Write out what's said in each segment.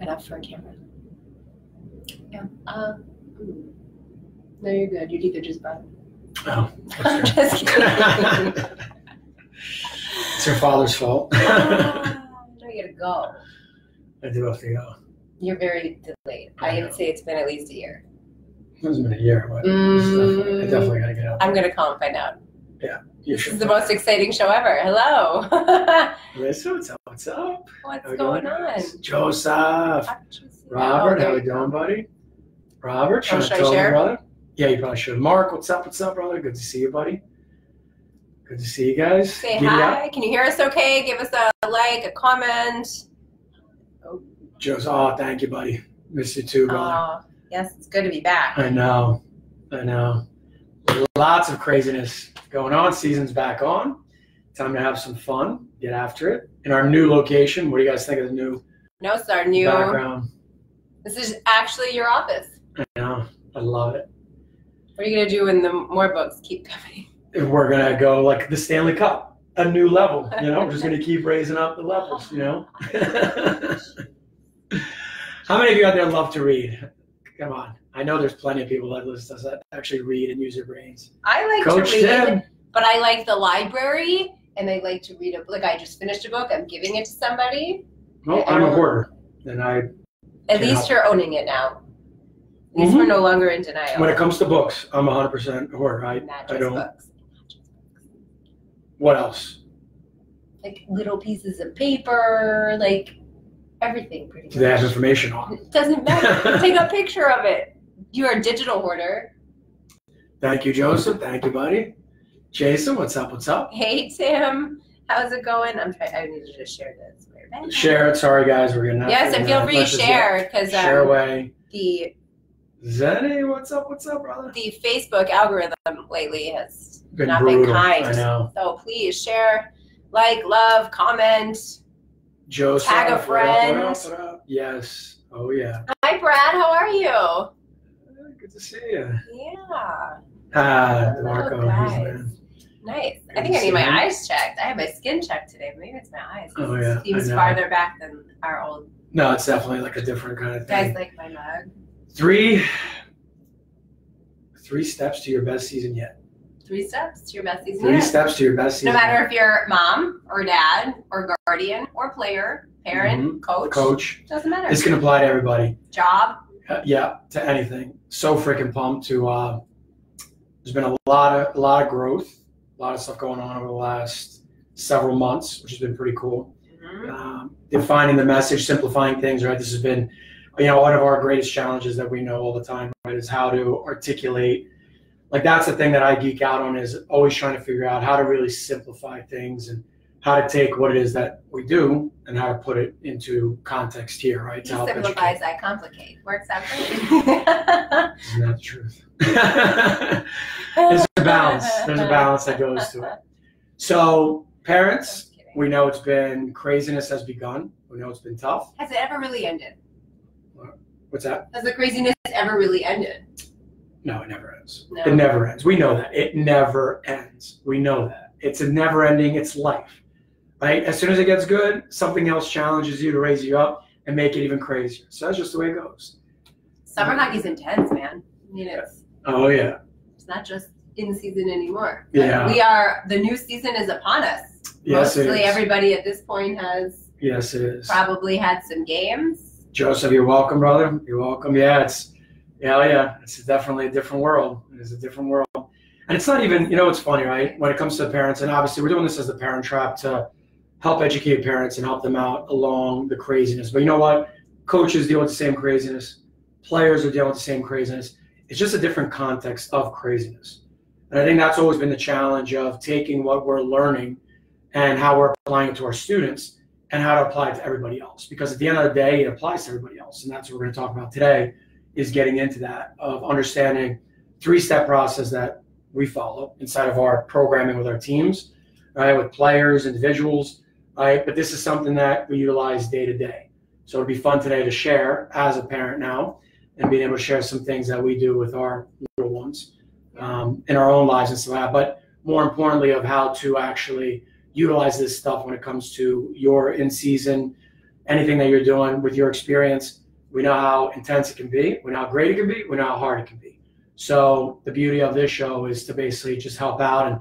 enough for a camera. Yeah. No, you're good. You did good, just bud. Oh, Just kidding. It's your father's fault. No, you gotta go. I do have to go. You're very delayed. I would say it's been at least a year. It hasn't been a year, but I definitely gotta get out. I'm gonna call and find out. Yeah. This is the most exciting show ever. Hello. Listen, what's up? What's up? What's going on? Joseph. Robert, how we doing, buddy? Robert, should I tell me, share? brother? Yeah, you probably should. Mark, what's up? What's up, brother? Good to see you, buddy. Good to see you guys. Say hi. Can you hear us okay? Give us a like, a comment. Joseph, thank you, buddy. Miss you too, brother. Yes, it's good to be back. I know. Lots of craziness going on. Season's back on. Time to have some fun. Get after it. In our new location, what do you guys think of the new it's our new background? This is actually your office. I know. I love it. What are you going to do when the more books keep coming? We're going to go like the Stanley Cup, a new level. We're just going to keep raising up the levels, How many of you out there love to read? Come on. I know there's plenty of people that listen to us that actually read and use their brains. I like Coach to read, Tim. But I like the library, and I like to read a book. Like I just finished a book. I'm giving it to somebody. Well, I'm a hoarder. And At least you're owning it now. At least we're no longer in denial. When it comes to books, I'm 100% a hoarder. I don't. Books. What else? Like little pieces of paper, like everything pretty much. Do they have information on? It doesn't matter. Take a picture of it. You're a digital hoarder. Thank you, Joseph. Thank you, buddy. Jason, what's up? What's up? Hey, Tim. How's it going? I needed to share this. Share it. Sorry, guys. We're getting Yes, and feel free to share because share away. Zenny, what's up? What's up, brother? The Facebook algorithm lately has not brutal. been kind. I know. So please share, like, love, comment. Joseph, tag a friend. What up? Yes. Oh yeah. Hi, Brad. How are you? Good to see you. Yeah. DeMarco. Nice. I think I need my eyes checked. I had my skin checked today. Maybe it's my eyes. Oh yeah. It seems farther back than our old. No, it's definitely like a different kind of thing. Guys like my mug. 3 steps to your best season yet. 3 steps to your best season 3 yet. steps to your best season. No matter if you're mom or dad or guardian or player, parent, coach. Doesn't matter. This can apply to everybody. Job. Yeah, to anything. So freaking pumped to. There's been a lot of growth, a lot of stuff going on over the last several months, which has been pretty cool. Defining the message, simplifying things. Right. This has been, one of our greatest challenges that we know all the time. Right, is how to articulate. Like that's the thing that I geek out on, is always trying to figure out how to really simplify things and how to take what it is that we do and how to put it into context here, right? To simplifies, I complicate. Works out great. Isn't that the truth? There's a balance. There's a balance that goes to it. So parents, we know it's been, craziness has begun. We know it's been tough. Has it ever really ended? What's that? Has the craziness ever really ended? No, it never ends. No. It never ends. We know that. It never ends. We know that. It's a never ending, it's life. Right? As soon as it gets good, something else challenges you to raise you up and make it even crazier. So that's just the way it goes. Summer hockey's intense, man. I mean, it's not just in season anymore. Yeah. The new season is upon us. Yes, Mostly it is. Everybody at this point has yes, it is. Probably had some games. Joseph, you're welcome, brother. You're welcome. Yeah, it's definitely a different world. It is a different world. And it's not even, it's funny, right? When it comes to parents, and obviously we're doing this as the Parent Trap to help educate parents and help them out along the craziness. But you know what? Coaches deal with the same craziness. Players are dealing with the same craziness. It's just a different context of craziness. And I think that's always been the challenge of taking what we're learning and how we're applying it to our students and how to apply it to everybody else. Because at the end of the day, it applies to everybody else. And that's what we're going to talk about today, is getting into that, of understanding 3-step process that we follow inside of our programming with our teams, right, with players, individuals, right? But this is something that we utilize day to day. So it'd be fun today to share as a parent now and being able to share some things that we do with our little ones in our own lives and stuff like that. But more importantly, of how to actually utilize this stuff when it comes to your in-season, anything that you're doing with your experience. We know how intense it can be. We know how great it can be. We know how hard it can be. So the beauty of this show is to basically just help out and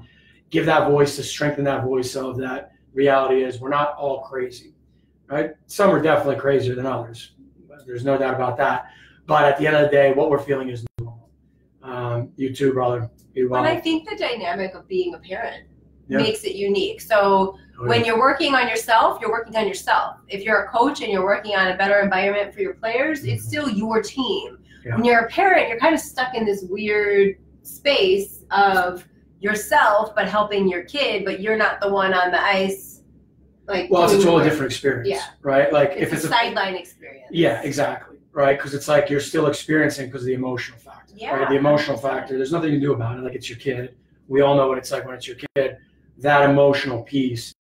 give that voice, to strengthen that voice of that reality is we're not all crazy, right? Some are definitely crazier than others. There's no doubt about that. But at the end of the day, what we're feeling is normal. You too, brother. And I think the dynamic of being a parent makes it unique. So when you're working on yourself, you're working on yourself. If you're a coach and you're working on a better environment for your players, it's still your team. Yeah. When you're a parent, you're kind of stuck in this weird space of yourself, but helping your kid, but you're not the one on the ice. Like, well, it's a totally different experience, right? Like if it's a sideline experience. Yeah, exactly, right? Because it's like you're still experiencing because of the emotional factor. Yeah, right? The emotional factor. There's nothing you can do about it. Like it's your kid. We all know what it's like when it's your kid. That emotional piece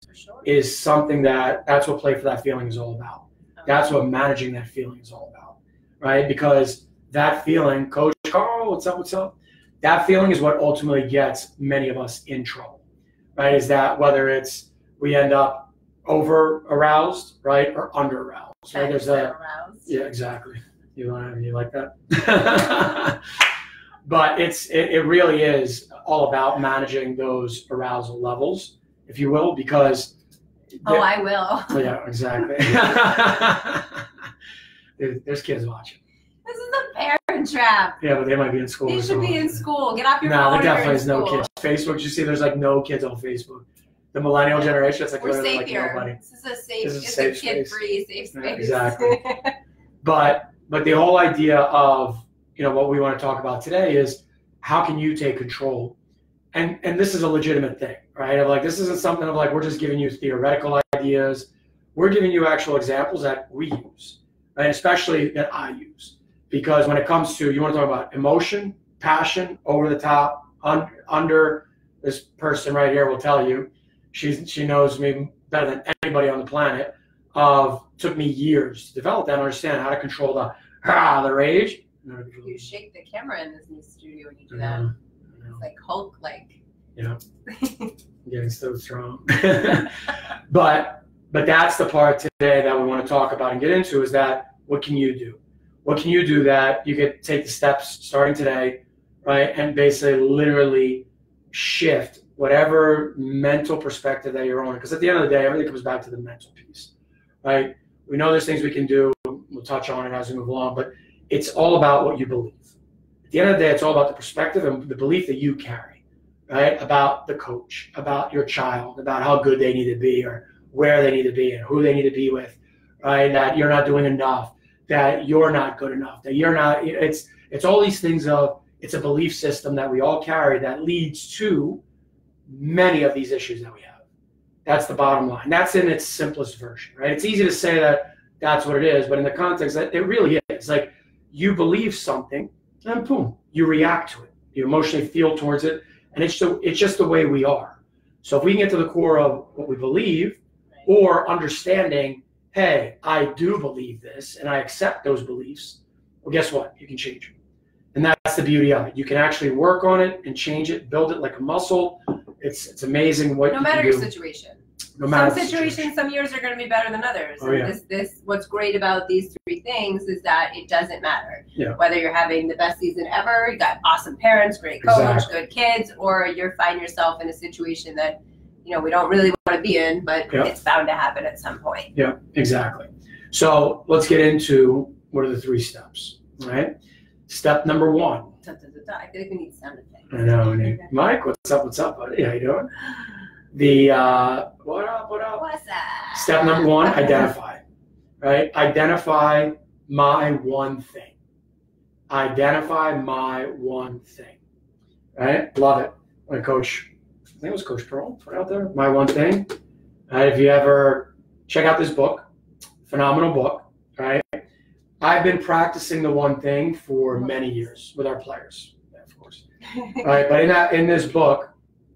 is something that's what Play for That Feeling is all about. That's what managing that feeling is all about, right? Because that feeling, Coach Carl, what's up, what's up? That feeling is what ultimately gets many of us in trouble, right? Is that whether it's we end up over aroused, right, or under aroused, right? There's aroused. Yeah, exactly. You like that? But it really is all about managing those arousal levels, if you will, because. I will. Yeah, exactly. There's kids watching. This is a parent trap. Yeah, but they might be in school. They should be in school. Get off your phone. No, there definitely is no kids. Facebook, you see, there's like no kids on Facebook. The millennial generation, it's like we're safe like here. Nobody. This is a safe, kid-free, safe space. Yeah, exactly. but the whole idea of what we want to talk about today is how can you take control, and this is a legitimate thing, right? Of like this isn't something of like we're just giving you theoretical ideas. We're giving you actual examples that we use, right? Especially that I use. Because when it comes to, you want to talk about emotion, passion, over the top, under, this person right here will tell you, she knows me better than anybody on the planet, took me years to develop that and understand how to control the rage. You shake the camera in this new studio when you do that. It's like Hulk-like. Yeah. Getting so strong. But that's the part today that we want to talk about and get into is that what can you do? What can you do that you could take the steps starting today, right, and basically literally shift whatever mental perspective that you're on? Because at the end of the day, everything comes back to the mental piece, right? We know there's things we can do. We'll touch on it as we move along, but it's all about what you believe. At the end of the day, it's all about the perspective and the belief that you carry, right, about the coach, about your child, about how good they need to be or where they need to be and who they need to be with, right, that you're not doing enough, that you're not good enough, that you're not, it's all these things it's a belief system that we all carry that leads to many of these issues that we have. That's the bottom line. That's in its simplest version, right? It's easy to say that that's what it is, but in the context that it really is, like you believe something and boom, you react to it. You emotionally feel towards it, and it's just the way we are. So if we can get to the core of what we believe or understanding, hey, I do believe this and I accept those beliefs, well, guess what? You can change it. And that's the beauty of it. You can actually work on it and change it, build it like a muscle. It's amazing what you can do. No matter your situation. No matter some situations, some years are going to be better than others. Oh, yeah. What's great about these three things is that it doesn't matter. Yeah. Whether you're having the best season ever, you got awesome parents, great coach, Exactly. Good kids, or you find yourself in a situation that we don't really want to be in, but it's bound to happen at some point. Yeah, exactly. So let's get into what are the 3 steps, right? Step number 1. I feel like we need sound effects. I know. Mike, what's up, buddy? How you doing? What up? What's up? Step number 1, identify, right? Identify my one thing. Identify my one thing, right? Love it. When Coach, I think it was Coach Pearl put out there, My One Thing. If you ever check out this book, phenomenal book, right? I've been practicing the one thing for many years with our players, of course. Right, but in this book,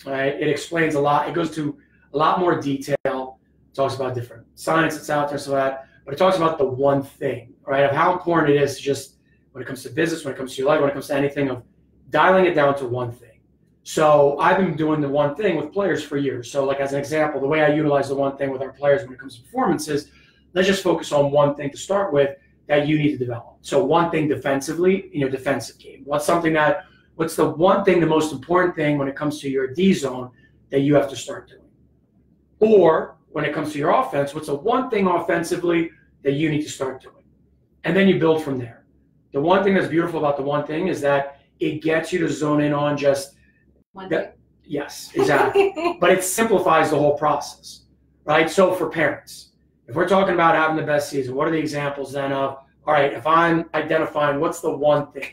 right, it explains a lot. It goes to a lot more detail. It talks about different science that's out there, so that, but it talks about the one thing, right, of how important it is to just, when it comes to business, when it comes to your life, when it comes to anything, of dialing it down to one thing. So I've been doing the one thing with players for years. So like as an example, the way I utilize the one thing with our players when it comes to performance is let's just focus on one thing to start with that you need to develop. So one thing defensively in your defensive game. What's the one thing, the most important thing when it comes to your D zone that you have to start doing? Or when it comes to your offense, what's the one thing offensively that you need to start doing? And then you build from there. The one thing that's beautiful about the one thing is that it gets you to zone in on just one thing. Yes, exactly. But it simplifies the whole process, right? So for parents, if we're talking about having the best season, what are the examples then of, all right, if I'm identifying what's the one thing?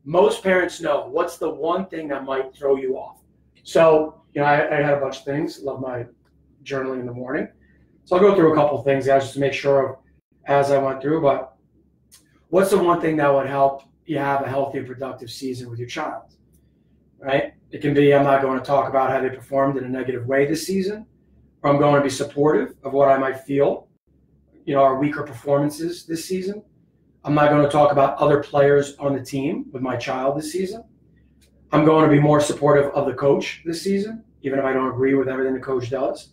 Most parents know what's the one thing that might throw you off. So, I had a bunch of things. Love my journaling in the morning. So I'll go through a couple of things, guys, just to make sure as I went through. But what's the one thing that would help you have a healthy and productive season with your child, right? It can be, I'm not going to talk about how they performed in a negative way this season, or I'm going to be supportive of what I might feel, our weaker performances this season. I'm not going to talk about other players on the team with my child this season. I'm going to be more supportive of the coach this season, even if I don't agree with everything the coach does.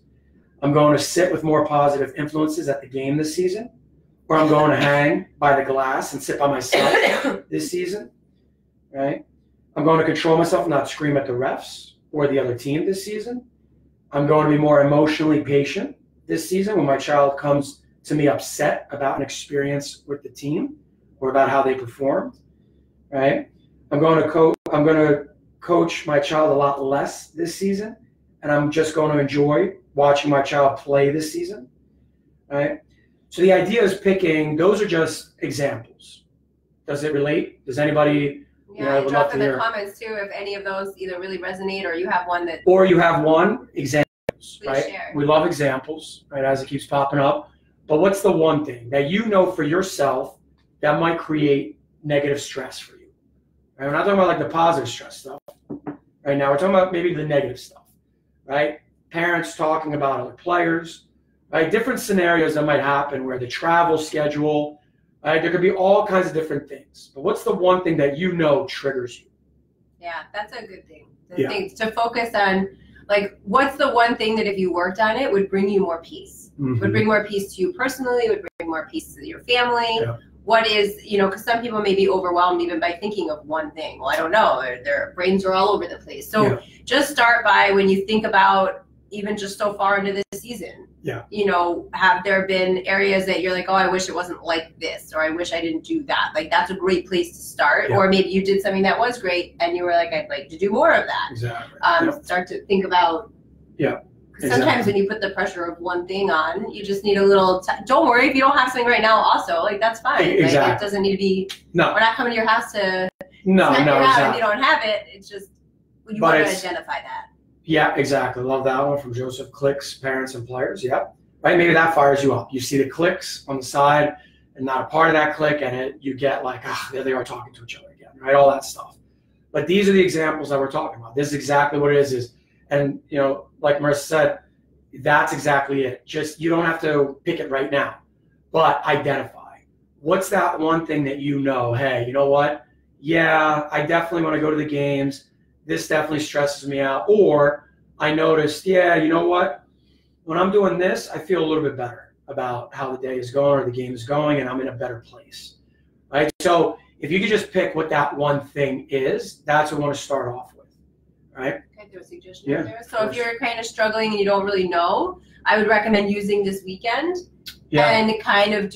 I'm going to sit with more positive influences at the game this season, or I'm going to hang by the glass and sit by myself this season, right? I'm going to control myself and not scream at the refs or the other team this season. I'm going to be more emotionally patient this season when my child comes to me upset about an experience with the team or about how they performed, right? I'm going to coach my child a lot less this season, and I'm just going to enjoy watching my child play this season, right? So the idea is picking, those are just examples. Does it relate? Does anybody... Yeah, drop in the comments too if any of those either really resonate or you have one that... Or you have one, examples, right? Share. We love examples, right, as it keeps popping up. But what's the one thing that you know for yourself that might create negative stress for you? Right? We're not talking about like the positive stress stuff right now. We're talking about maybe the negative stuff, right? Parents talking about other players, right? Different scenarios that might happen where the travel schedule, right? There could be all kinds of different things. But what's the one thing that you know triggers you? Yeah, that's a good thing. The thing to focus on, like, what's the one thing that if you worked on it would bring you more peace? Mm-hmm. Would bring more peace to you personally, would bring more peace to your family. Yeah. What is, because some people may be overwhelmed even by thinking of one thing. Well, I don't know. Their brains are all over the place. So just start by when you think about even just so far into this season. Yeah. Have there been areas that you're like, oh, I wish it wasn't like this, or I wish I didn't do that. Like, that's a great place to start. Yeah. Or maybe you did something that was great and you were like, I'd like to do more of that. Exactly. Start to think about. Yeah. Sometimes when you put the pressure of one thing on, you just need a little. Don't worry if you don't have something right now. Also, like, that's fine. Exactly. Like, it doesn't need to be. No. We're not coming to your house to. No. If you don't have it, it's just you want to identify that. Yeah, exactly. Love that one from Joseph. Clicks, parents, and players. Yep. Right. Maybe that fires you up. You see the clicks on the side, and not a part of that click, and you get like, there they are talking to each other again. Right. All that stuff. But these are the examples that we're talking about. This is exactly what it is. And, like Marissa said, that's exactly it. Just, you don't have to pick it right now, but identify. What's that one thing that hey, you know what? Yeah, I definitely want to go to the games. This definitely stresses me out. Or I noticed, you know what? When I'm doing this, I feel a little bit better about how the day is going or the game is going, and I'm in a better place, right? So if you could just pick what that one thing is, that's what I want to start off with, right? Can I do a suggestion there? So if you're kind of struggling and you don't really know, I would recommend using this weekend and kind of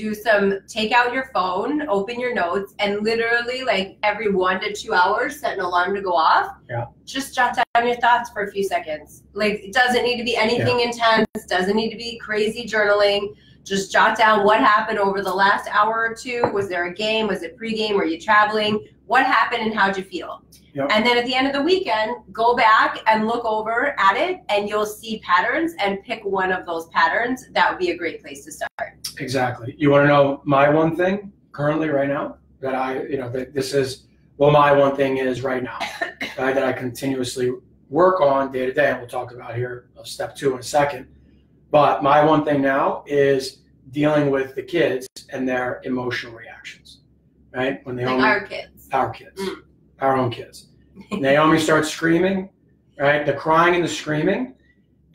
take out your phone, open your notes, and literally like every 1 to 2 hours, set an alarm to go off. Yeah. Just jot down your thoughts for a few seconds. Like, it doesn't need to be anything intense, doesn't need to be crazy journaling. Just jot down what happened over the last hour or two. Was there a game? Was it pregame? Were you traveling? What happened and how'd you feel? Yep. And then at the end of the weekend, go back and look over at it, and you'll see patterns, and pick one of those patterns. That would be a great place to start. Exactly. You want to know my one thing currently right now that my one thing is right now that I continuously work on day to day, and we'll talk about here of step 2 in a second. But my one thing now is dealing with the kids and their emotional reactions, right? When they our kids, our own kids. Naomi starts screaming, right? The crying and the screaming.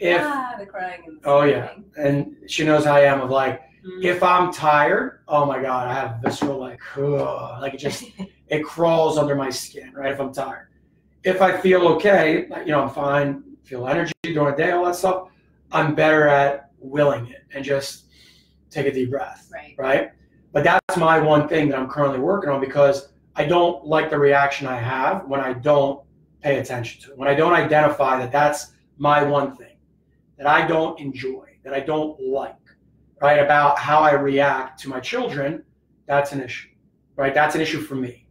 The crying and the screaming. Oh yeah, and she knows how I am of like, If I'm tired, oh my God, I have visceral it crawls under my skin, right? If I'm tired. If I feel okay, I'm fine, feel energy during the day, all that stuff, I'm better at willing it and just take a deep breath, right? But that's my one thing that I'm currently working on, because I don't like the reaction I have when I don't pay attention to it. When I don't identify that that's my one thing that I don't enjoy, that I don't like, right? About how I react to my children, that's an issue, right? That's an issue for me.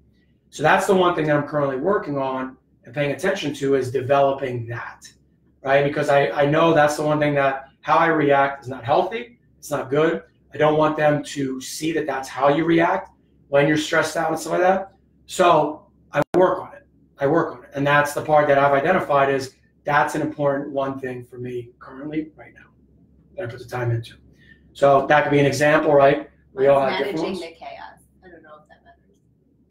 So that's the one thing that I'm currently working on and paying attention to, is developing that, right? Because I know that's the one thing that how I react is not healthy. It's not good. I don't want them to see that that's how you react when you're stressed out and stuff like that. So I work on it. And that's the part that I've identified is that's an important one thing for me currently right now that I put the time into. So that could be an example, right? We all have different ones. Managing the chaos. I don't know if that matters.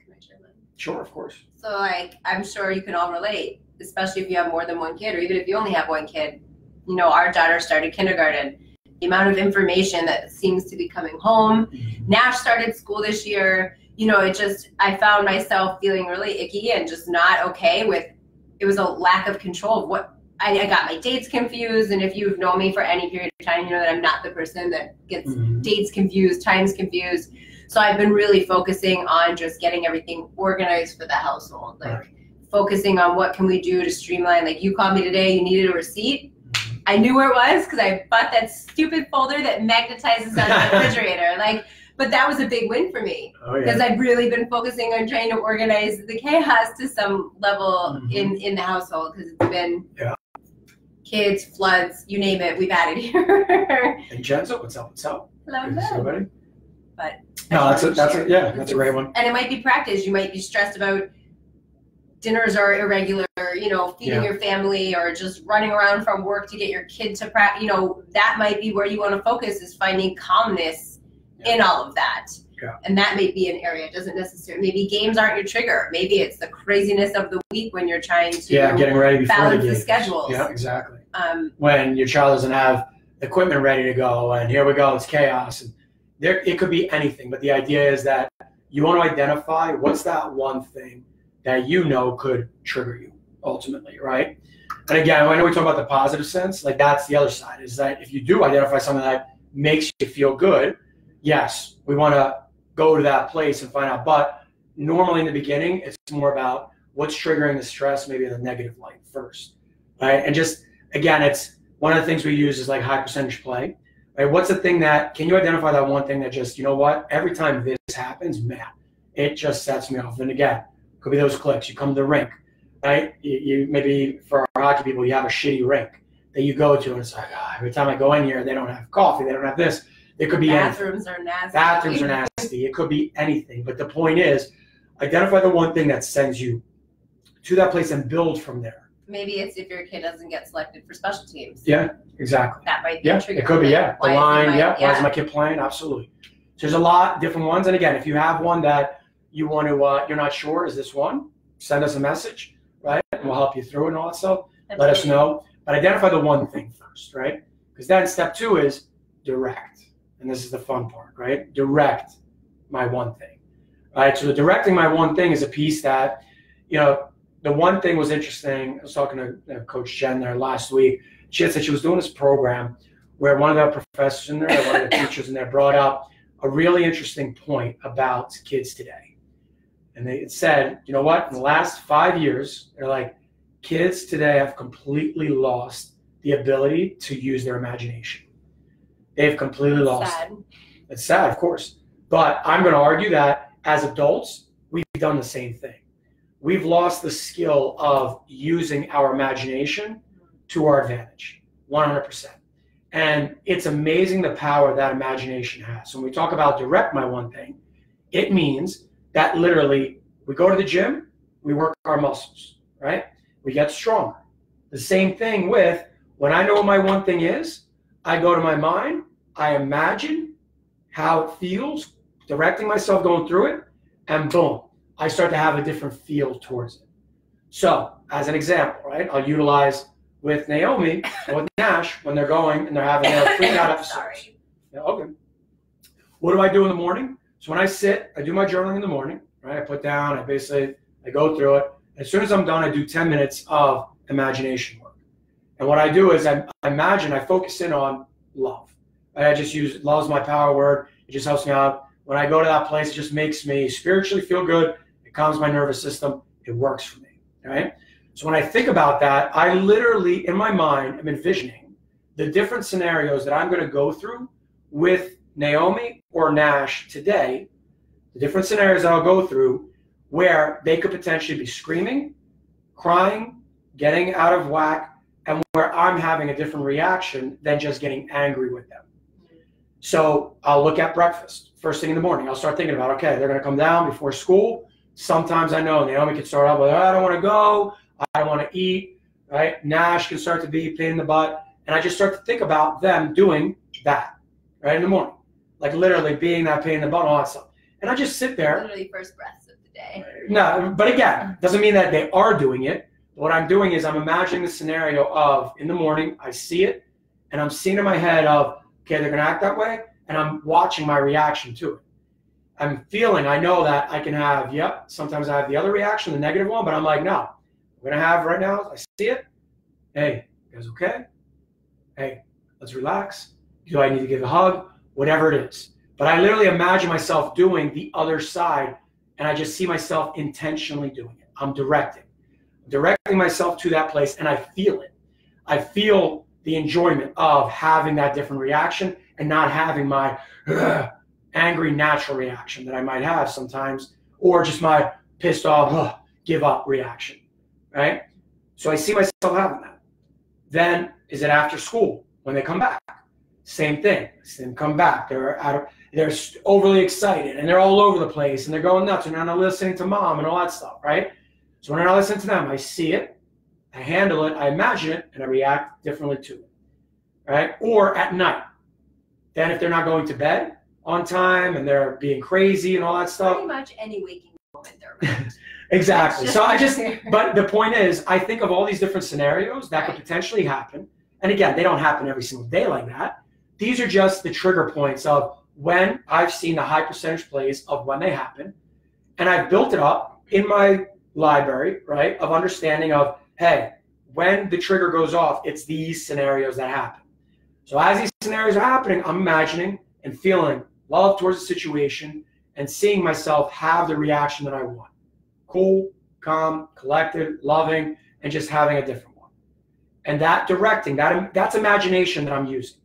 Can I share that? Sure, of course. So I'm sure you can all relate, especially if you have more than one kid, or even if you only have one kid. Our daughter started kindergarten. The amount of information that seems to be coming home. Nash started school this year. I found myself feeling really icky and just not okay with, it was a lack of control of what, I got my dates confused. And if you've known me for any period of time, you know that I'm not the person that gets dates confused, times confused. So I've been really focusing on just getting everything organized for the household. Focusing on what can we do to streamline. Like, you called me today, you needed a receipt. I knew where it was because I bought that stupid folder that magnetizes on the refrigerator. But that was a big win for me because I've really been focusing on trying to organize the chaos to some level in the household, because it's been kids, floods, you name it, we've had it here. And Jenzo, what's up? Hello, everybody. But no, that's a great one. And it might be practice. You might be stressed about dinners are irregular, feeding your family, or just running around from work to get your kid to practice. That might be where you want to focus, is finding calmness in all of that. And that may be an area. It doesn't necessarily, maybe games aren't your trigger. Maybe it's the craziness of the week when you're trying to getting ready before balance the schedules. Yeah, exactly. When your child doesn't have equipment ready to go, and here we go, it's chaos. And it could be anything, but the idea is that you want to identify what's that one thing that could trigger you ultimately, right? And again, I know we talk about the positive sense, that's the other side, is that if you do identify something that makes you feel good, yes, we want to go to that place and find out. But normally in the beginning, it's more about what's triggering the stress, maybe in the negative light first, right? And just, again, it's one of the things we use is high percentage play, right? What's the thing can you identify that one thing that just, every time this happens, man, it just sets me off. And again, could be those clicks. You come to the rink, right? You maybe, for our hockey people, you have a shitty rink that you go to, and it's every time I go in here, they don't have coffee, they don't have this. It could be bathrooms anything. Bathrooms are nasty. It could be anything. But the point is, identify the one thing that sends you to that place and build from there. Maybe it's if your kid doesn't get selected for special teams. Yeah, exactly. That might be a trigger. It could be, The line, why is my kid playing? Absolutely. So there's a lot of different ones. And again, if you have one that you want to, you're not sure, is this one? Send us a message, right? And we'll help you through it and all that stuff. Let us know. But identify the one thing first, right? Because then step 2 is direct. And this is the fun part, right? Direct my one thing, right? So the directing my one thing is a piece that, the one thing was interesting. I was talking to Coach Jen there last week. She had said she was doing this program where one of the professors in there, one of the teachers in there, brought up a really interesting point about kids today. And they said, you know what? In the last 5 years, they're kids today have completely lost the ability to use their imagination. They've completely lost it. It's sad, of course. But I'm going to argue that as adults, we've done the same thing. We've lost the skill of using our imagination to our advantage, 100%. And it's amazing the power that imagination has. So when we talk about direct my one thing, it means that literally we go to the gym, we work our muscles, right? We get stronger. The same thing with when I know what my one thing is, I go to my mind, I imagine how it feels, directing myself going through it, and boom, I start to have a different feel towards it. So, as an example, right, I'll utilize with Naomi or with Nash when they're going and they're having their freak out episodes. Sorry. Yeah, okay. What do I do in the morning? So when I sit, I do my journaling in the morning, right? I put down, I go through it. As soon as I'm done, I do 10 minutes of imagination work. And what I do is I focus in on love. Right? I just use love's my power word. It just helps me out. When I go to that place, it just makes me spiritually feel good. It calms my nervous system. It works for me, right? So when I think about that, I literally, in my mind, am envisioning the different scenarios that I'm going to go through with Naomi or Nash today, the different scenarios that I'll go through where they could potentially be screaming, crying, getting out of whack, and where I'm having a different reaction than just getting angry with them. So I'll look at breakfast first thing in the morning. I'll start thinking about, okay, they're going to come down before school. Sometimes I know Naomi can start out with, I don't want to go, I don't want to eat, right? Nash can start to be a pain in the butt. And I just start to think about them doing that, right, in the morning. Like literally being that pain in the butt and all that stuff. And I just sit there. Literally first breaths of the day. No, but again, doesn't mean that they are doing it. What I'm doing is I'm imagining the scenario of, in the morning, I see it, and I'm seeing in my head of, okay, they're going to act that way, and I'm watching my reaction to it. I'm feeling, I know that I can have, sometimes I have the other reaction, the negative one, but I'm like, no, I'm going to have right now, I see it. Hey, you guys okay? Hey, let's relax. Do I need to give a hug? Whatever it is. But I literally imagine myself doing the other side, and I just see myself intentionally doing it. I'm directing myself to that place, and I feel it. I feel the enjoyment of having that different reaction and not having my angry natural reaction that I might have sometimes, or just my pissed off, give up reaction, right? So I see myself having that. Then is it after school when they come back? Same thing. See them come back. They're overly excited and they're all over the place and they're going nuts and they're not listening to mom and all that stuff, right? So when I'm not listening to them, I see it, I handle it, I imagine it, and I react differently to it, right? Or at night. Then if they're not going to bed on time and they're being crazy and all that stuff. Pretty much any waking moment they're around. Exactly. So but the point is, I think of all these different scenarios that could potentially happen. And again, they don't happen every single day like that. These are just the trigger points of when I've seen the high percentage plays of when they happen. And I've built it up in my library, right, of understanding of, hey, when the trigger goes off, it's these scenarios that happen. So as these scenarios are happening, I'm imagining and feeling love towards the situation and seeing myself have the reaction that I want. Cool, calm, collected, loving, and just having a different one. And that directing, that's imagination that I'm using,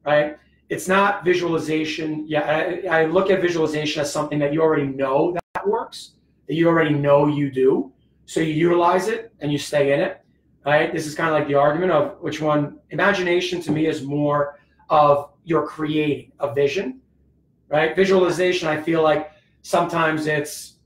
right? It's not visualization. Yeah, I look at visualization as something that you already know that works, that you already know you do. So you utilize it and you stay in it, right? This is kind of like the argument of which one. Imagination to me is more of you're creating a vision, right? Visualization, I feel like sometimes it's,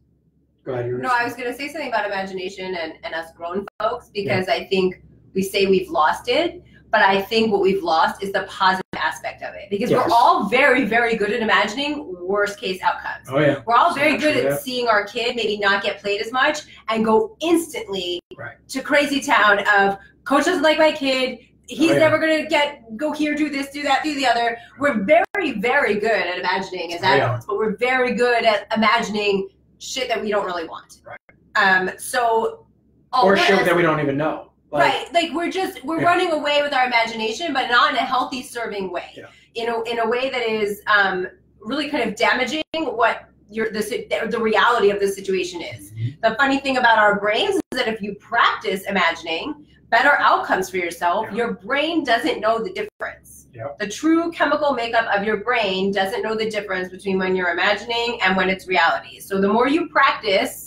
go ahead. No, I was going to say something about imagination and us grown folks, because I think we say we've lost it, but I think what we've lost is the positive aspect of it, because we're all very, very good at imagining worst case outcomes. Oh, yeah. We're all very good at seeing our kid maybe not get played as much and go instantly to crazy town of coach doesn't like my kid. He's never going to go here, do this, do that, do the other. We're very, very good at imagining as adults, but we're very good at imagining shit that we don't really want. Or shit that we don't even know. Like we're running away with our imagination, but not in a healthy, serving way. In a way that is really kind of damaging what the reality of the situation is. The funny thing about our brains is that if you practice imagining better outcomes for yourself, your brain doesn't know the difference. The true chemical makeup of your brain doesn't know the difference between when you're imagining and when it's reality. So the more you practice,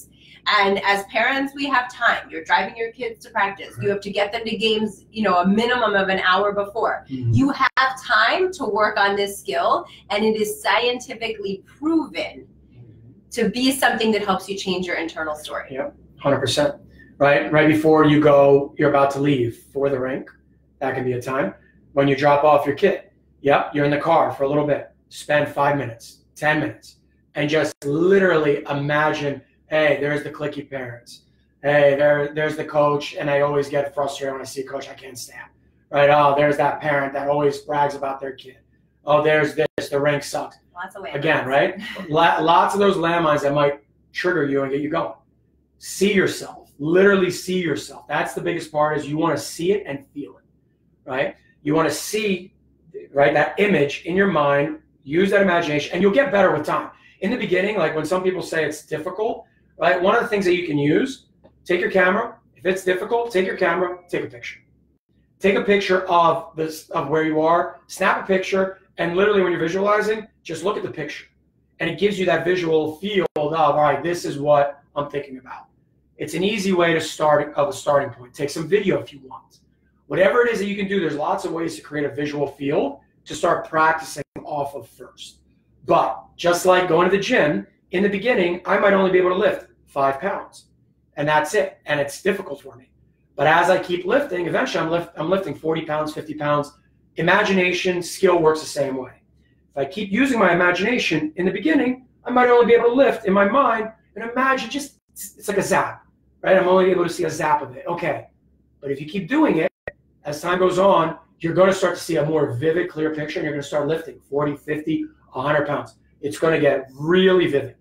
and as parents, we have time. You're driving your kids to practice. You have to get them to games, a minimum of an hour before. You have time to work on this skill, and it is scientifically proven to be something that helps you change your internal story. 100%. Right before you go, you're about to leave for the rink. That can be a time. When you drop off your kid, you're in the car for a little bit. Spend 5 minutes, 10 minutes, and just literally imagine, hey, there's the cliquey parents. Hey, there's the coach, and I always get frustrated when I see a coach I can't stand. Right? Oh, there's that parent that always brags about their kid. Oh, there's this. The rank sucks. Lots of landmines. Again, right? Lots of those landmines that might trigger you and get you going. See yourself. Literally see yourself. That's the biggest part, is you want to see it and feel it, right? You want to see, right, that image in your mind. Use that imagination, and you'll get better with time. In the beginning, like when some people say it's difficult, right? One of the things that you can use, take your camera. If it's difficult, take your camera, take a picture. Take a picture of this, of where you are, snap a picture, and literally when you're visualizing, just look at the picture. And it gives you that visual feel of, all right, this is what I'm thinking about. It's an easy way to start of a starting point. Take some video if you want. Whatever it is that you can do, there's lots of ways to create a visual feel to start practicing off of first. But just like going to the gym, in the beginning, I might only be able to lift 5 pounds. And that's it. And it's difficult for me. But as I keep lifting, eventually I'm lifting 40 pounds, 50 pounds. Imagination, skill works the same way. If I keep using my imagination, in the beginning, I might only be able to lift in my mind and imagine just, it's like a zap, right? I'm only able to see a zap of it. Okay. But if you keep doing it, as time goes on, you're going to start to see a more vivid, clear picture, and you're going to start lifting 40, 50, 100 pounds. It's going to get really vivid.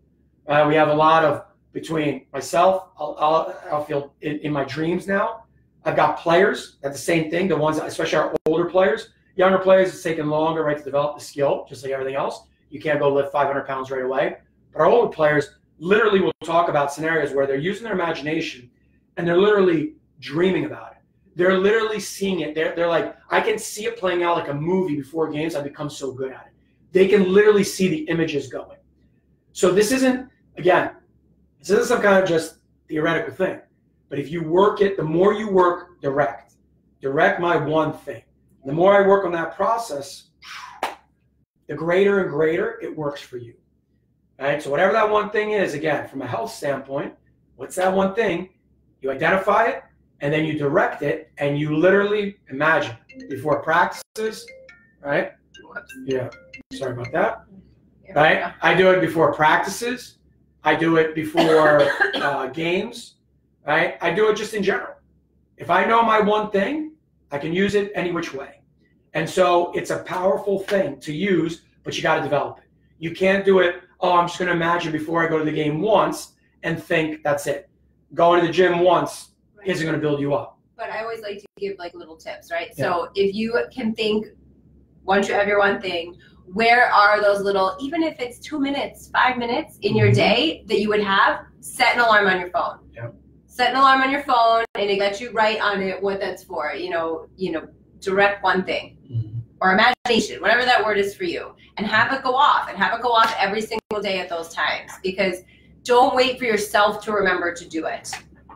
We have a lot of, between myself, I'll feel in my dreams now. I've got players that the same thing, the ones, especially our older players. Younger players, it's taken longer, right, to develop the skill, just like everything else. You can't go lift 500 pounds right away. But our older players literally will talk about scenarios where they're using their imagination and they're literally dreaming about it. They're literally seeing it. They're like, I can see it playing out like a movie before games. I become so good at it. They can literally see the images going. So this isn't, again, this isn't some kind of just theoretical thing. But if you work it, the more you work direct my one thing. The more I work on that process, the greater and greater it works for you. All right? So whatever that one thing is, again, from a health standpoint, what's that one thing? You identify it, and then you direct it, and you literally imagine before practices, right? Yeah, sorry about that. Right? I do it before practices. I do it before games, right? I do it just in general. If I know my one thing, I can use it any which way. And so it's a powerful thing to use, but you got to develop it. You can't do it, oh, I'm just going to imagine before I go to the game once and think that's it. Going to the gym once isn't going to build you up. But I always like to give like little tips, right? Yeah. So if you can think, once you have your one thing, where are those little, even if it's 2 minutes, 5 minutes in your day that you would have, set an alarm on your phone. Yeah. Set an alarm on your phone, and it lets you write on it what that's for. You know, direct one thing, or imagination, whatever that word is for you, and have it go off, and have it go off every single day at those times. Because don't wait for yourself to remember to do it.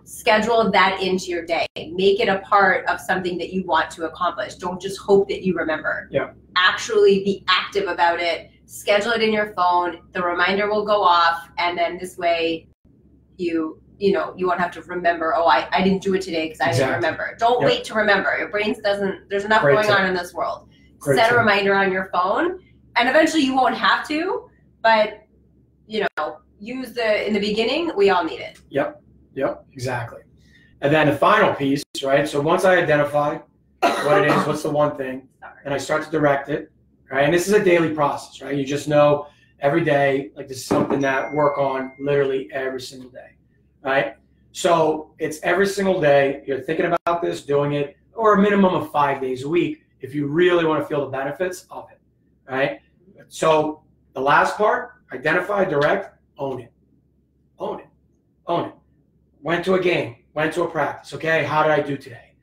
Schedule that into your day. Make it a part of something that you want to accomplish. Don't just hope that you remember. Yeah. Actually be active about it. Schedule it in your phone. The reminder will go off, and then this way you won't have to remember, oh, I didn't do it today because I didn't remember. Don't wait to remember. Your brain doesn't, there's enough going on in this world. Set a reminder on your phone, and eventually you won't have to, but use in the beginning, we all need it. Yep, exactly. And then the final piece, right? So once I identify what it is, what's the one thing, and I start to direct it, right? And this is a daily process, right? You just know every day, like this is something that work on literally every single day, right? So it's every single day, you're thinking about this, doing it, or a minimum of 5 days a week if you really want to feel the benefits of it, right? So the last part, identify, direct, own it. Own it. Own it. Went to a game, went to a practice, okay? How did I do today?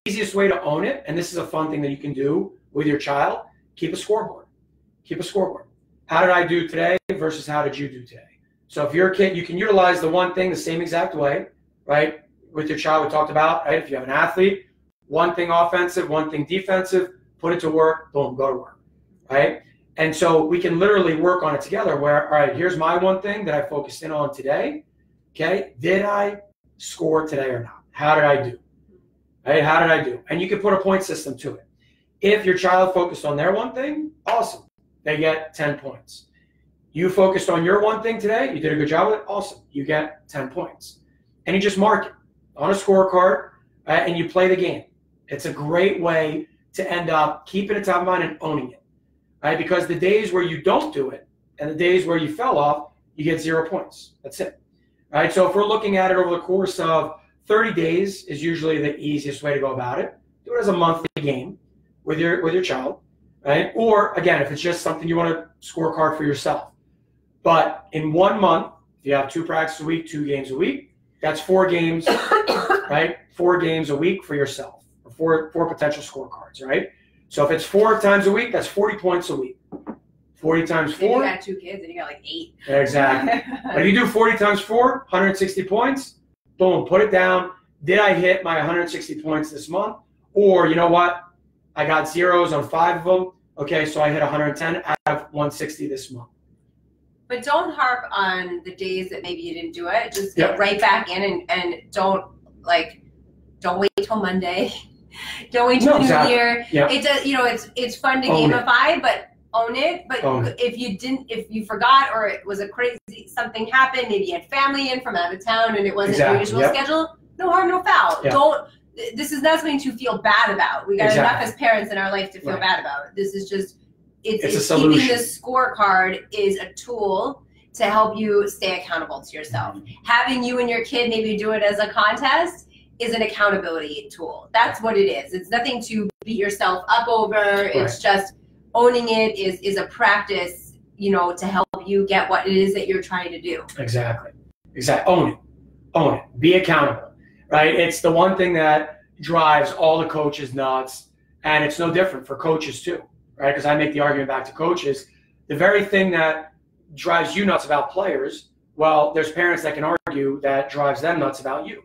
Easiest way to own it, and this is a fun thing that you can do with your child, keep a scoreboard. Keep a scoreboard. How did I do today versus how did you do today? So if you're a kid, you can utilize the one thing the same exact way, right? With your child, we talked about, right? If you have an athlete, one thing offensive, one thing defensive, put it to work, boom, go to work, right? And so we can literally work on it together where, all right, here's my one thing that I focused in on today. Okay, did I score today or not? How did I do? Right? How did I do? And you can put a point system to it. If your child focused on their one thing, awesome. They get 10 points. You focused on your one thing today, you did a good job with it, awesome. You get 10 points. And you just mark it on a scorecard, and you play the game. It's a great way to end up keeping it top of mind and owning it. right? Because the days where you don't do it and the days where you fell off, you get 0 points. That's it, right? So if we're looking at it over the course of 30 days is usually the easiest way to go about it. Do it as a monthly game with your child, right? Or again, if it's just something you want to scorecard for yourself. But in 1 month, if you have 2 practices a week, 2 games a week, that's 4 games, right? 4 games a week for yourself, or four potential scorecards, right? So if it's 4 times a week, that's 40 points a week. 40 times 4. You got 2 kids and you got like 8. Exactly. But if you do 40 times 4, 160 points, boom, put it down. Did I hit my 160 points this month? Or you know what? I got zeros on 5 of them. Okay, so I hit 110 out of 160 this month. But don't harp on the days that maybe you didn't do it. Just get right back in and don't wait till Monday. Don't wait till New Year. Yep. It does, it's fun to gamify, but own it. But if you forgot, or it was a crazy, something happened, maybe you had family in from out of town and it wasn't your usual schedule, no harm, no foul. Yep. This is not something to feel bad about. We got enough as parents in our life to feel bad about. This is just, it's keeping this scorecard is a tool to help you stay accountable to yourself. Having you and your kid maybe do it as a contest is an accountability tool. That's what it is. It's nothing to beat yourself up over. It's just owning it is a practice, to help you get what it is that you're trying to do. Exactly. Own it. Be accountable, right? It's the one thing that drives all the coaches nuts, and it's no different for coaches too, right? Because I make the argument back to coaches, the very thing that drives you nuts about players, well, there's parents that can argue that drives them nuts about you,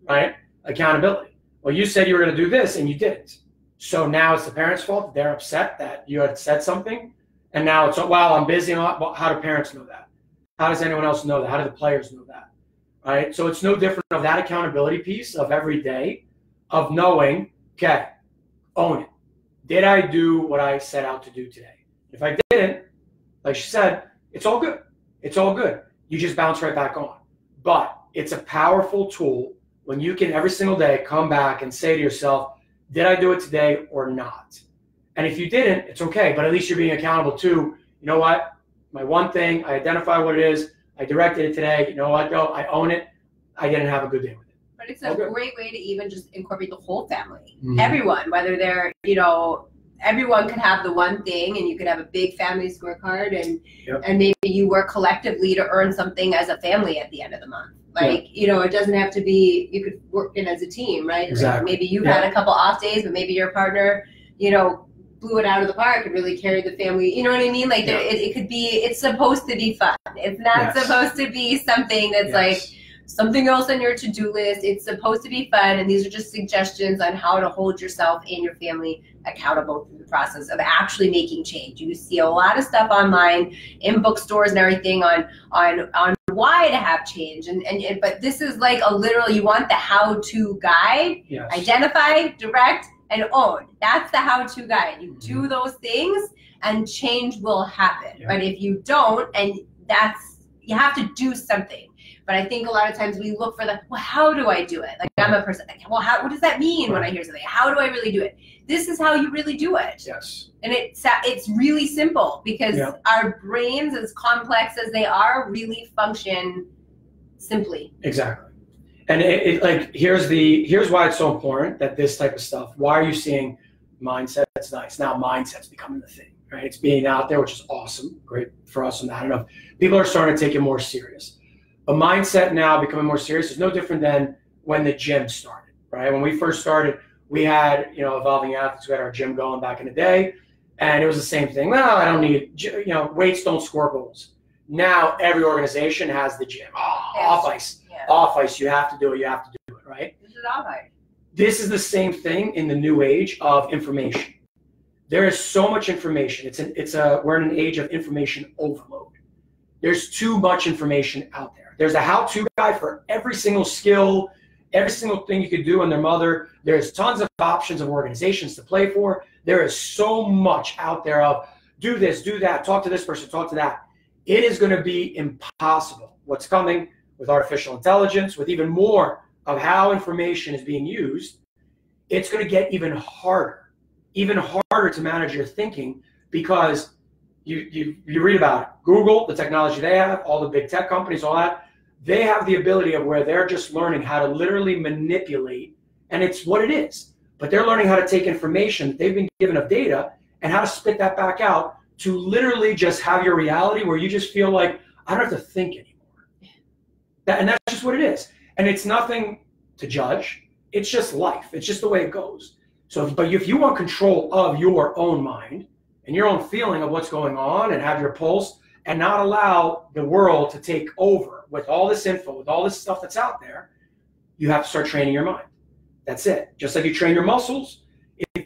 right? Accountability. Well, you said you were going to do this and you didn't. So now it's the parents' fault. They're upset that you had said something. And now it's, well, I'm busy. Well, how do parents know that? How does anyone else know that? How do the players know that? Right? So it's no different of that accountability piece of every day of knowing, okay, own it. Did I do what I set out to do today? If I didn't, like she said, it's all good. It's all good. You just bounce right back on. But it's a powerful tool when you can every single day come back and say to yourself, did I do it today or not? And if you didn't, it's okay. But at least you're being accountable to, you know what? My one thing, I identify what it is. I directed it today. You know what, though? I own it. I didn't have a good day with it. But it's a great way to even just incorporate the whole family. Everyone, whether they're, everyone could have the one thing, and you could have a big family scorecard, and maybe you work collectively to earn something as a family at the end of the month. Like, it doesn't have to be, you could work in as a team, right? Exactly. Like maybe you've had a couple off days, but maybe your partner, blew it out of the park and really carried the family. You know what I mean? Like it could be, it's supposed to be fun. It's not supposed to be something that's like something else on your to-do list. It's supposed to be fun. And these are just suggestions on how to hold yourself and your family accountable through the process of actually making change. You see a lot of stuff online in bookstores and everything on why to have change. But this is like a literal, you want the how-to guide, identify, direct, and own. That's the how-to guide. You do those things and change will happen. But if you don't, you have to do something. But I think a lot of times we look for how do I do it? Like I'm a person, what does that mean when I hear something? How do I really do it? This is how you really do it. Yes. And it's really simple because our brains, as complex as they are, really function simply. Exactly. And here's why it's so important that this type of stuff, why are you seeing mindset's nice? Now mindset's becoming the thing, right? It's being out there, which is awesome. Great for us on that. I don't know if people are starting to take it more serious. A mindset now becoming more serious is no different than when the gym started, right? When we first started, we had, evolving athletes. We had our gym going back in the day, and it was the same thing. Well, I don't need, weights don't score goals. Now every organization has the gym. Off ice. Yeah. Off ice. You have to do it. You have to do it, right? This is off ice. This is the same thing in the new age of information. There is so much information. We're in an age of information overload. There's too much information out there. There's a how-to guide for every single skill, every single thing you could do on their mother. There's tons of options of organizations to play for. There is so much out there of do this, do that, talk to this person, talk to that. It is going to be impossible. What's coming with artificial intelligence, with even more of how information is being used, it's going to get even harder to manage your thinking because you read about it. Google, the technology they have, all the big tech companies, all that, they have the ability of where they're just learning how to literally manipulate, and it's what it is. But they're learning how to take information that they've been given of data and how to spit that back out to literally just have your reality where you just feel like, I don't have to think anymore. And that's just what it is. And it's nothing to judge. It's just life. It's just the way it goes. So, but if you want control of your own mind and your own feeling of what's going on and have your pulse and not allow the world to take over with all this info, with all this stuff that's out there, you have to start training your mind. That's it. Just like you train your muscles,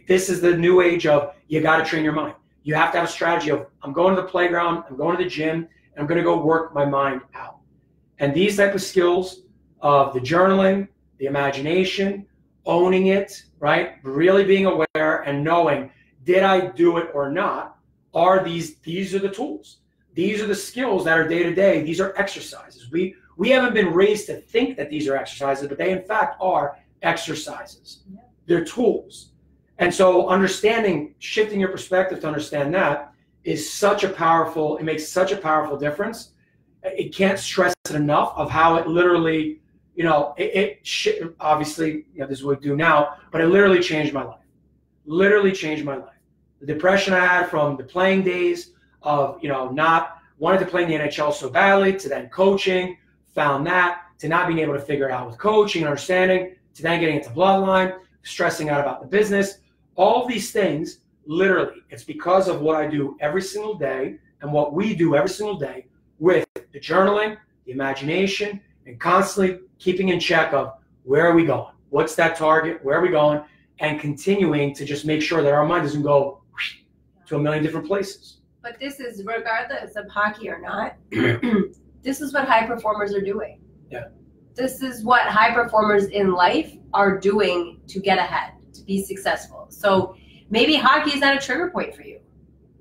this is the new age of you got to train your mind. You have to have a strategy of, I'm going to the playground, I'm going to the gym, and I'm going to go work my mind out. And these type of skills of the journaling, the imagination, owning it, right? Really being aware and knowing, did I do it or not? These are the tools. These are the skills that are day to day. These are exercises. We haven't been raised to think that these are exercises, but they in fact are exercises. Yeah. They're tools. And so understanding, shifting your perspective to understand that is such a powerful, it makes such a powerful difference. It can't stress it enough of how it literally, obviously, this is what we do now, but it literally changed my life. Literally changed my life. The depression I had from the playing days of, not wanting to play in the NHL so badly, to then coaching, found that, to not being able to figure it out with coaching and understanding, to then getting into Bloodline, stressing out about the business. All of these things, literally, it's because of what I do every single day and what we do every single day with the journaling, the imagination, and constantly keeping in check of where are we going? What's that target? Where are we going? And continuing to just make sure that our mind doesn't go to a million different places. But this is, regardless of hockey or not, this is what high performers are doing. Yeah. This is what high performers in life are doing to get ahead, to be successful. So maybe hockey is not a trigger point for you.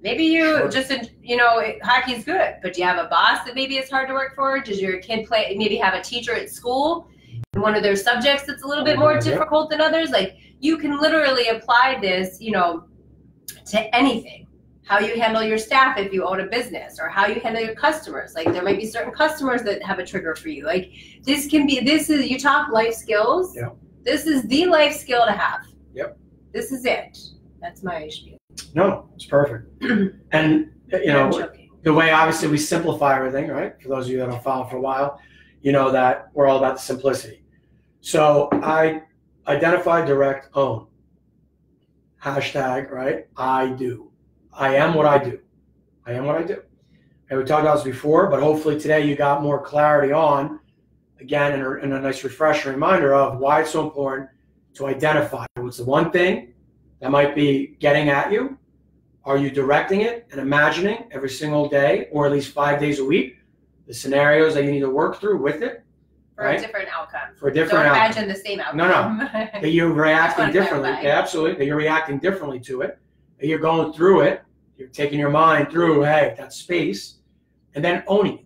Maybe you just, hockey is good, but do you have a boss that maybe it's hard to work for? Does your kid maybe have a teacher at school in one of their subjects that's a little bit more difficult than others? Like, you can literally apply this, to anything. How you handle your staff if you own a business, or how you handle your customers. Like, there might be certain customers that have a trigger for you. Like, you talk life skills. Yeah. This is the life skill to have. Yep. This is it. That's my spiel. No, it's perfect. And, the way obviously we simplify everything, right? For those of you that have followed for a while, that we're all about the simplicity. So I identify, direct, own. Hashtag, right? I do. I am what I do. I am what I do. And we talked about this before, but hopefully today you got more clarity on, again, and a nice refresher reminder of why it's so important to identify what's the one thing that might be getting at you. Are you directing it and imagining every single day, or at least 5 days a week, the scenarios that you need to work through with it? For a different outcome. For a different outcome. Don't imagine the same outcome. No. That you're reacting differently. Yeah, absolutely. That you're reacting differently to it. That you're going through it. You're taking your mind through, that space, and then owning it.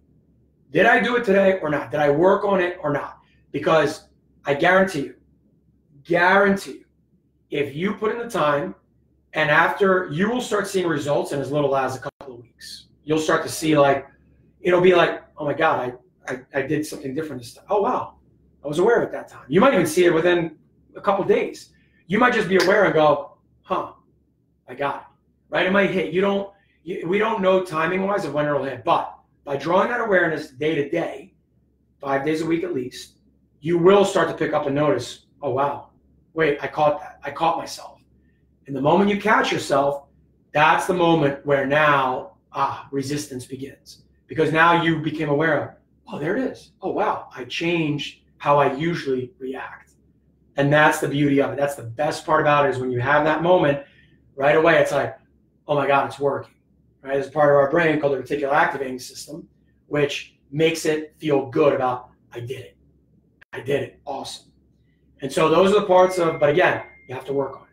Did I do it today or not? Did I work on it or not? Because I guarantee you, if you put in the time, and after, you will start seeing results in as little as a couple of weeks. You'll start to see, it'll be like, oh my God, I did something different this time. Oh, wow. I was aware of it that time. You might even see it within a couple of days. You might just be aware and go, I got it. Right? It might hit. We don't know timing-wise of when it'll hit. But by drawing that awareness day to day, 5 days a week at least, you will start to pick up and notice, oh, wow, wait, I caught that. I caught myself. And the moment you catch yourself, that's the moment where now resistance begins. Because now you became aware of, oh, there it is. Oh, wow, I changed how I usually react. And that's the beauty of it. That's the best part about it, is when you have that moment, right away, it's like, oh my God, it's working. Right? There's a part of our brain called the reticular activating system, which makes it feel good about, I did it. I did it. Awesome. And so those are the parts of, but again, you have to work on it.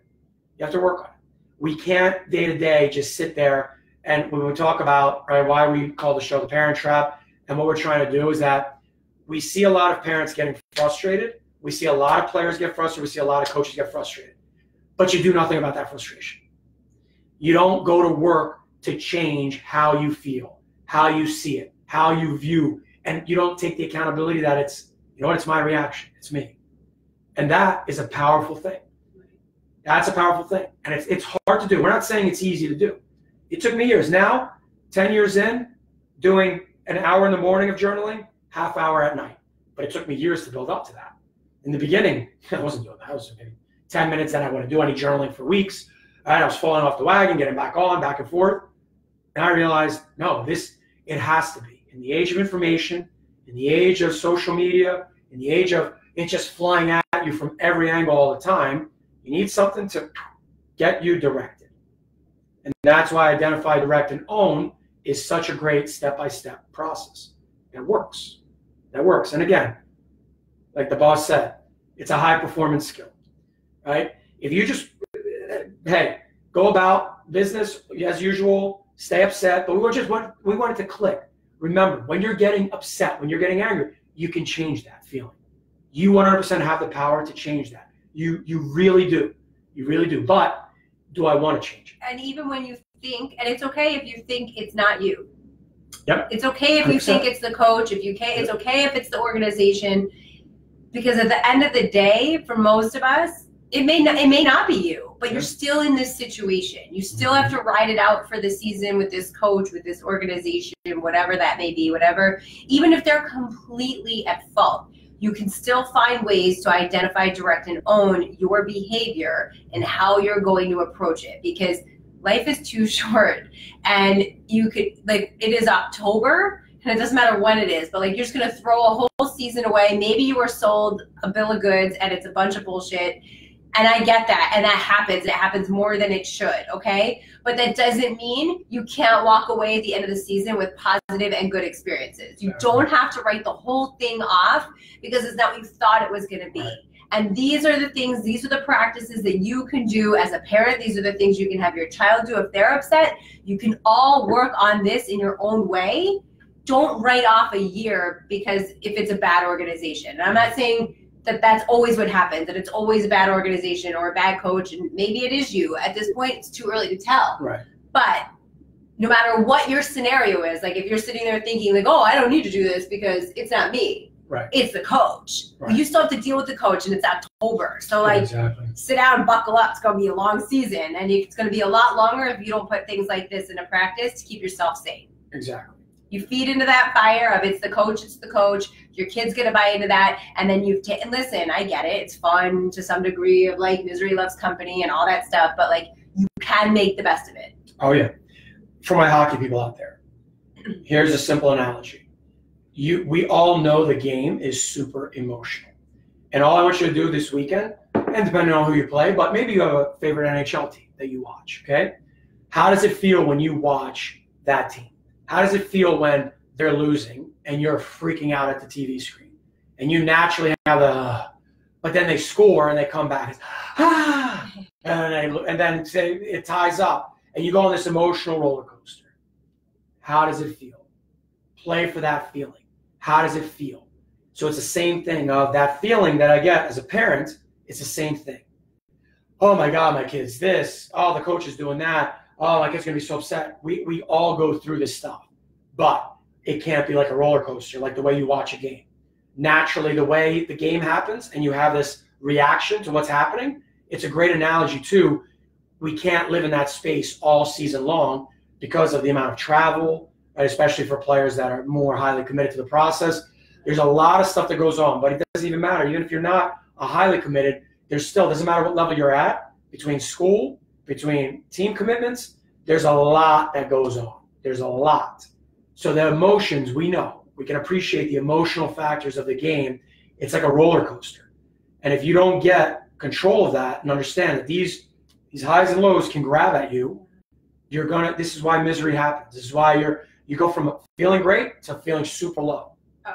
You have to work on it. We can't day to day just sit there. And when we talk about why we call the show The Parent Trap, and what we're trying to do is that we see a lot of parents getting frustrated. We see a lot of players get frustrated. We see a lot of coaches get frustrated. But you do nothing about that frustration. You don't go to work to change how you feel, how you see it, how you view, and you don't take the accountability that it's, you know what, it's my reaction, it's me. And that is a powerful thing. That's a powerful thing. And it's hard to do. We're not saying it's easy to do. It took me years. Now, 10 years in, doing an hour in the morning of journaling, half hour at night. But it took me years to build up to that. In the beginning, I wasn't doing that. I was maybe 10 minutes, then I wouldn't do any journaling for weeks. I was falling off the wagon, getting back on, back and forth. And I realized, no, it has to be. In the age of information, in the age of social media, in the age of it just flying at you from every angle all the time, you need something to get you directed. And that's why Identify, Direct, and Own is such a great step-by-step process. It works. That works. And again, like the boss said, it's a high-performance skill, right? If you just, hey, go about business as usual, stay upset, but we want it to click. Remember, when you're getting upset, when you're getting angry, you can change that feeling. You 100% have the power to change that. You really do. You really do. But do I want to change it? And even when you think, and it's okay if you think it's not you. Yep. It's okay if you 100%. Think it's the coach. It's okay if it's the organization. Because at the end of the day, for most of us, it may not be you, but you're still in this situation. You still have to ride it out for the season with this coach, with this organization, whatever that may be, whatever. Even if they're completely at fault, you can still find ways to identify, direct, and own your behavior and how you're going to approach it, because life is too short. And you could, like, it is October, and it doesn't matter when it is, but like, you're just going to throw a whole season away. Maybe you were sold a bill of goods and it's a bunch of bullshit. And I get that, and that happens. It happens more than it should, okay? But that doesn't mean you can't walk away at the end of the season with positive and good experiences. You don't have to write the whole thing off because it's not what you thought it was going to be. And these are the things, these are the practices that you can do as a parent. These are the things you can have your child do if they're upset. You can all work on this in your own way. Don't write off a year because if it's a bad organization. And I'm not saying that that's always what happens, that it's always a bad organization or a bad coach, and maybe it is you. At this point, it's too early to tell. Right. But no matter what your scenario is, like if you're sitting there thinking like, oh, I don't need to do this because it's not me. Right. It's the coach. Right. You still have to deal with the coach, and it's October. So like, sit down, buckle up. It's going to be a long season, and it's going to be a lot longer if you don't put things like this into practice to keep yourself sane. Exactly. You feed into that fire of it's the coach. Your kid's going to buy into that. And then and listen, I get it. It's fun to some degree of like misery loves company and all that stuff. But like, you can make the best of it. Oh, yeah. For my hockey people out there, here's a simple analogy. We all know the game is super emotional. And all I want you to do this weekend, and depending on who you play, but maybe you have a favorite NHL team that you watch, okay? How does it feel when you watch that team? How does it feel when they're losing and you're freaking out at the TV screen? And you naturally have but then they score and they come back. And then say it ties up. And you go on this emotional roller coaster. How does it feel? Play for that feeling. How does it feel? So it's the same thing of that feeling that I get as a parent. It's the same thing. Oh my God, my kid's this. Oh, the coach is doing that. Oh, my kid's going to be so upset. We all go through this stuff. But it can't be like a roller coaster, like the way you watch a game. Naturally, the way the game happens and you have this reaction to what's happening, it's a great analogy too. We can't live in that space all season long because of the amount of travel, right? Especially for players that are more highly committed to the process. There's a lot of stuff that goes on, but it doesn't even matter. Even if you're not a highly committed, there's still, doesn't matter what level you're at, between school, between team commitments, there's a lot that goes on. There's a lot. So the emotions, we know. We can appreciate the emotional factors of the game. It's like a roller coaster. And if you don't get control of that and understand that these highs and lows can grab at you, this is why misery happens. This is why you go from feeling great to feeling super low.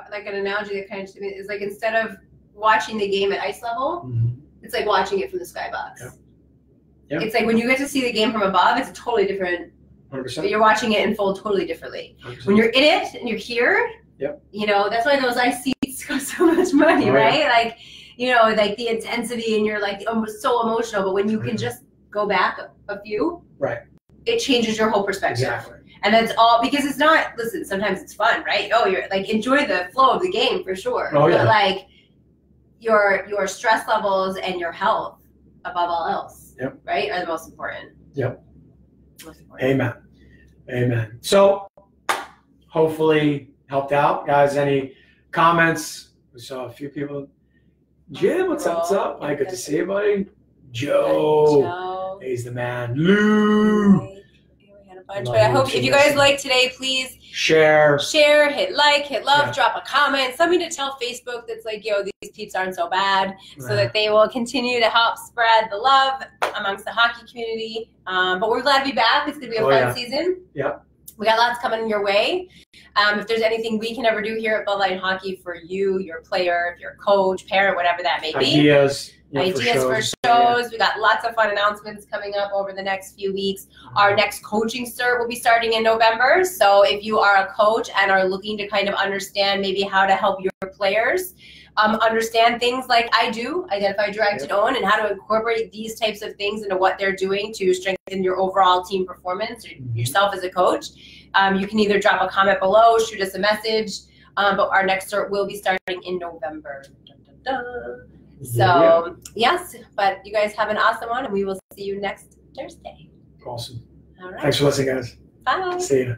Like an analogy that kind of is like, instead of watching the game at ice level, it's like watching it from the skybox. Yep. Yep. It's like when you get to see the game from above, it's a totally different. 100%. You're watching it unfold totally differently. 100%. When you're in it and you're here, that's why those ice seats cost so much money, right? Yeah. Like, like the intensity, and you're like so emotional. But when you can just go back a few, right, it changes your whole perspective. Exactly. And that's all, because it's not, listen, sometimes it's fun, right? Oh, you're like, enjoy the flow of the game for sure. Oh, yeah. But like your stress levels and your health above all else, yep. right, are the most important. Yep. Most important. Amen. Amen. So hopefully helped out. Guys, any comments? We saw a few people. Jim, what's up? What's up? Hi, good to see you, buddy. Joe. He's the man. Lou. But I hope if you guys like today, please share, hit like, hit love, drop a comment, something to tell Facebook that's like, yo, these peeps aren't so bad, so that they will continue to help spread the love amongst the hockey community. But we're glad to be back. It's going to be a fun season. Yep. We got lots coming your way. If there's anything we can ever do here at Bloodline Hockey for you, your player, your coach, parent, whatever that may be. Ideas for shows. Yeah. We got lots of fun announcements coming up over the next few weeks. Our next coaching cert will be starting in November. So if you are a coach and are looking to kind of understand maybe how to help your players understand things like I do, identify, direct, and own, and how to incorporate these types of things into what they're doing to strengthen your overall team performance or yourself as a coach, you can either drop a comment below, shoot us a message, but our next cert will be starting in November. Dun, dun, dun. So, yes, but you guys have an awesome one, and we will see you next Thursday. Awesome. All right. Thanks for listening, guys. Bye. See ya.